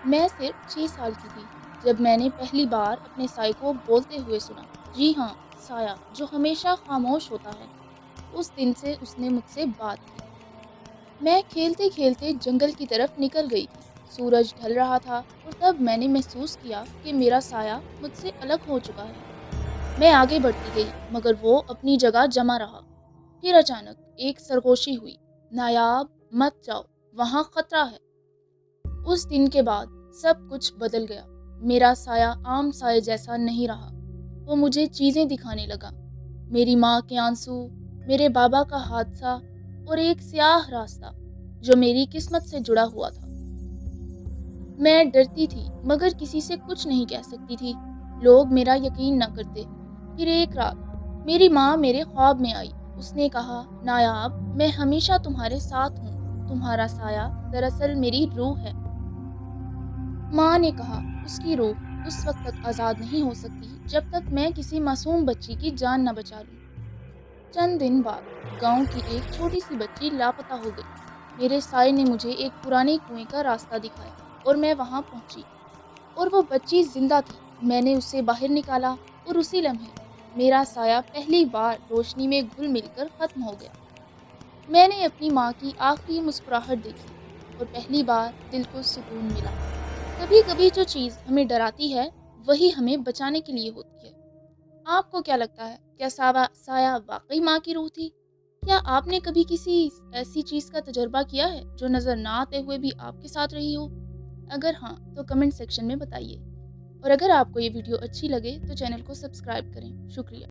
میں صرف 6 سال کی تھی جب میں نے پہلی بار اپنے سائے کو بولتے ہوئے سنا۔ جی ہاں، سایہ جو ہمیشہ خاموش ہوتا ہے۔ اس دن سے اس نے مجھ سے بات کی۔ میں کھیلتے کھیلتے جنگل کی طرف نکل گئی تھی۔ سورج ڈھل رہا تھا اور تب میں نے محسوس کیا کہ میرا سایہ مجھ سے الگ ہو چکا ہے۔ میں آگے بڑھتی گئی مگر وہ اپنی جگہ جمع رہا۔ پھر اچانک ایک سرگوشی ہوئی، نایاب مت جاؤ، وہاں خطرہ ہے۔ اس دن کے بعد سب کچھ بدل گیا۔ میرا سایہ عام سائے جیسا نہیں رہا۔ وہ مجھے چیزیں دکھانے لگا، میری ماں کے آنسو، میرے بابا کا حادثہ اور ایک سیاہ راستہ جو میری قسمت سے جڑا ہوا تھا۔ میں ڈرتی تھی مگر کسی سے کچھ نہیں کہہ سکتی تھی۔ لوگ میرا یقین نہ کرتے۔ پھر ایک رات میری ماں میرے خواب میں آئی۔ اس نے کہا، نایاب، میں ہمیشہ تمہارے ساتھ ہوں۔ تمہارا سایہ دراصل میری روح ہے۔ ماں نے کہا، اس کی روح اس وقت تک آزاد نہیں ہو سکتی جب تک میں کسی معصوم بچی کی جان نہ بچا لوں۔ چند دن بعد گاؤں کی ایک چھوٹی سی بچی لاپتہ ہو گئی۔ میرے سائے نے مجھے ایک پرانے کنویں کا راستہ دکھایا اور میں وہاں پہنچی، اور وہ بچی زندہ تھی۔ میں نے اسے باہر نکالا اور اسی لمحے میرا سایہ پہلی بار روشنی میں گھل مل کر ختم ہو گیا۔ میں نے اپنی ماں کی آخری مسکراہٹ دیکھی اور پہلی بار دل کو سکون ملا۔ کبھی کبھی جو چیز ہمیں ڈراتی ہے وہی ہمیں بچانے کے لیے ہوتی ہے۔ آپ کو کیا لگتا ہے، کیا سایہ واقعی ماں کی روح تھی؟ کیا آپ نے کبھی کسی ایسی چیز کا تجربہ کیا ہے جو نظر نہ آتے ہوئے بھی آپ کے ساتھ رہی ہو؟ اگر ہاں تو کمنٹ سیکشن میں بتائیے، اور اگر آپ کو یہ ویڈیو اچھی لگے تو چینل کو سبسکرائب کریں۔ شکریہ۔